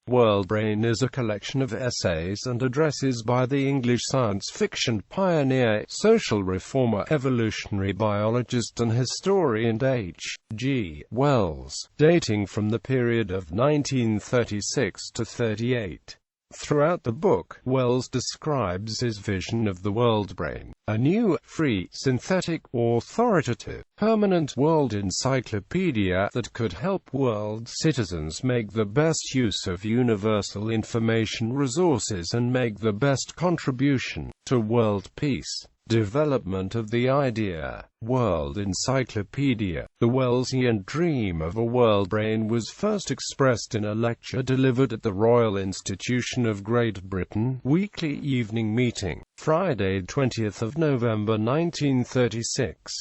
World Brain is a collection of essays and addresses by the English science fiction pioneer, social reformer, evolutionary biologist and historian H.G.Wells, dating from the period of 1936 to 38. Throughout the book, Wells describes his vision of the world brain, a new, free, synthetic, authoritative, permanent world encyclopedia that could help world citizens make the best use of universal information resources and make the best contribution to world peace. Development of the idea. World Encyclopedia. The Wellsian dream of a world brain was first expressed in a lecture delivered at the Royal Institution of Great Britain, weekly evening meeting, Friday 20th of November 1936.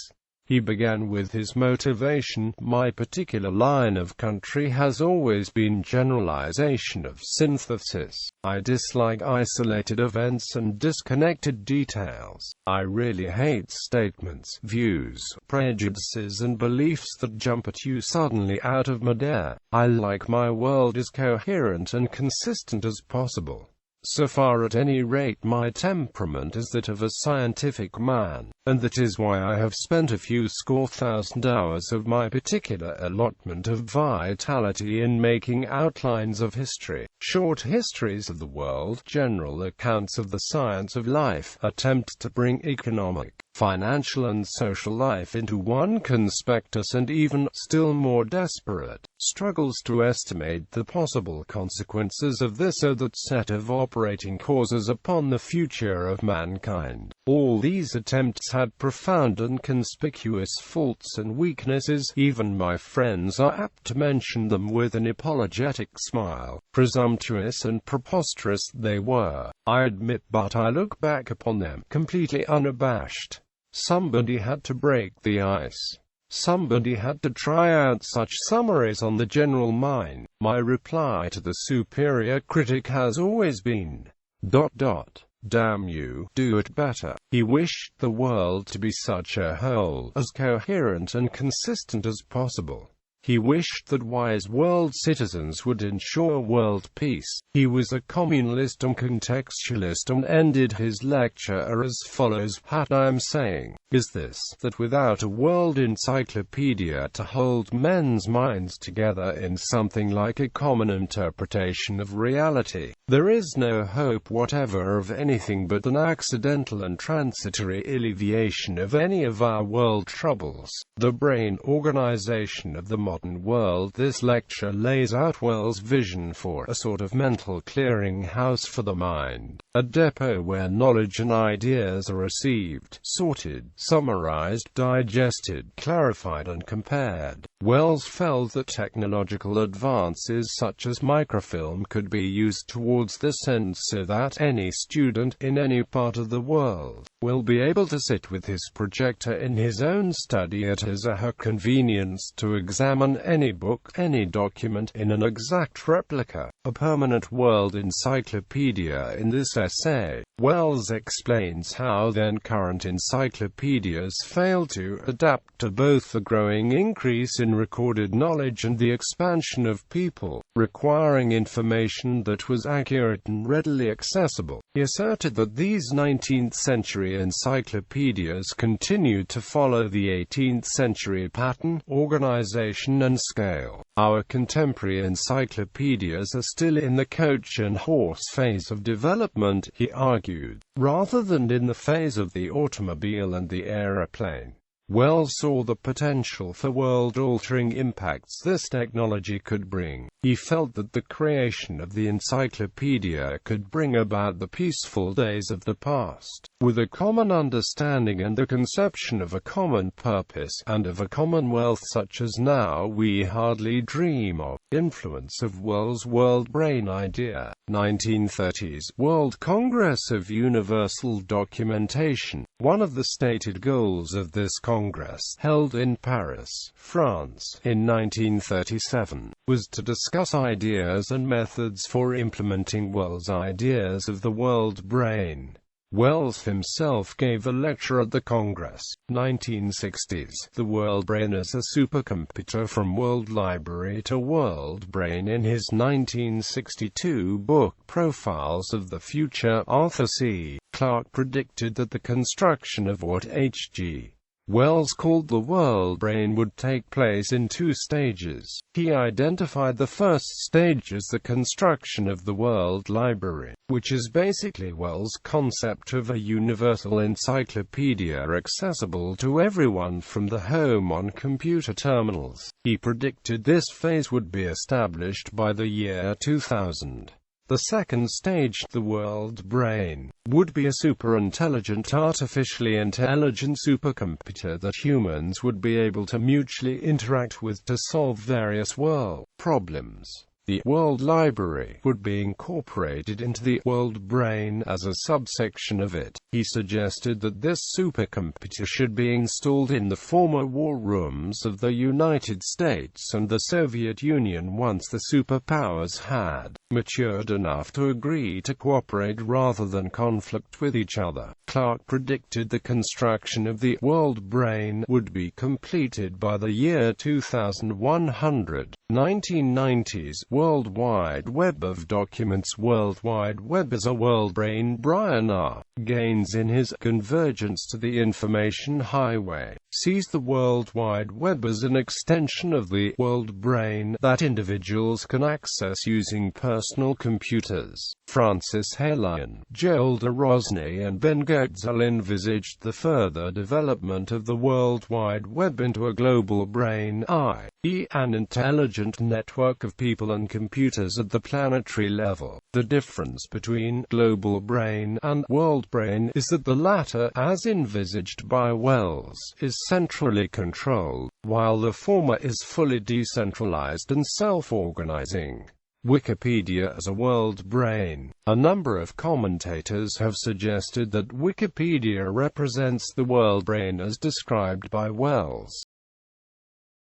He began with his motivation: my particular line of country has always been generalization of synthesis. I dislike isolated events and disconnected details. I really hate statements, views, prejudices and beliefs that jump at you suddenly out of midair. I like my world as coherent and consistent as possible. So far at any rate my temperament is that of a scientific man, and that is why I have spent a few score thousand hours of my particular allotment of vitality in making outlines of history, short histories of the world, general accounts of the science of life, attempts to bring economic, financial and social life into one conspectus, and even, still more desperate, struggles to estimate the possible consequences of this or that set of operating causes upon the future of mankind. All these attempts had profound and conspicuous faults and weaknesses. Even my friends are apt to mention them with an apologetic smile. Presumptuous and preposterous they were, I admit, but I look back upon them completely unabashed. Somebody had to break the ice. Somebody had to try out such summaries on the general mind. My reply to the superior critic has always been, ... damn you, do it better. He wished the world to be such a whole, as coherent and consistent as possible. He wished that wise world citizens would ensure world peace. He was a communalist and contextualist, and ended his lecture as follows: what I am saying is this, that without a world encyclopedia to hold men's minds together in something like a common interpretation of reality, there is no hope whatever of anything but an accidental and transitory alleviation of any of our world troubles. The brain organization of the modern world. This lecture lays out Wells' vision for a sort of mental clearing-house for the mind, a depot where knowledge and ideas are received, sorted, summarized, digested, clarified and compared. Wells felt that technological advances such as microfilm could be used towards this end, so that any student, in any part of the world, will be able to sit with his projector in his own study at his or her convenience to examine any book, any document, in an exact replica, a permanent world encyclopedia. In this essay, Wells explains how then current encyclopedias fail to adapt to both the growing increase in recorded knowledge and the expansion of people requiring information that was accurate and readily accessible. He asserted that these 19th century encyclopedias continued to follow the 18th century pattern, organization and scale. Our contemporary encyclopedias are still in the coach and horse phase of development, he argued, rather than in the phase of the automobile and the aeroplane. Wells saw the potential for world-altering impacts this technology could bring. He felt that the creation of the encyclopedia could bring about the peaceful days of the past, with a common understanding and the conception of a common purpose, and of a commonwealth such as now we hardly dream of. Influence of Wells' world brain idea. 1930s World Congress of Universal Documentation. One of the stated goals of this Congress, held in Paris, France, in 1937, was to discuss ideas and methods for implementing Wells' ideas of the world brain. Wells himself gave a lecture at the Congress, 1960s, The World Brain as a Supercomputer from World Library to World Brain. In his 1962 book Profiles of the Future, Arthur C. Clarke predicted that the construction of what H.G. Wells called the world brain would take place in two stages. He identified the first stage as the construction of the world library, which is basically Wells' concept of a universal encyclopedia accessible to everyone from the home on computer terminals. He predicted this phase would be established by the year 2000. The second stage, the world brain, would be a superintelligent, artificially intelligent supercomputer that humans would be able to mutually interact with to solve various world problems. The world library would be incorporated into the world brain as a subsection of it. He suggested that this supercomputer should be installed in the former war rooms of the United States and the Soviet Union once the superpowers had matured enough to agree to cooperate rather than conflict with each other. Clarke predicted the construction of the world brain would be completed by the year 2100. 1990s World Wide Web of Documents. World Wide Web is a world brain. Brian R. Gaines, in his Convergence to the Information Highway, sees the World Wide Web as an extension of the world brain that individuals can access using personal computers. Francis Halion, Joel de Rosny and Ben Goetzel envisaged the further development of the World Wide Web into a global brain, i.e. an intelligent network of people and computers at the planetary level. The difference between global brain and world brain is that the latter, as envisaged by Wells, is centrally controlled, while the former is fully decentralized and self-organizing. Wikipedia as a world brain. A number of commentators have suggested that Wikipedia represents the world brain as described by Wells.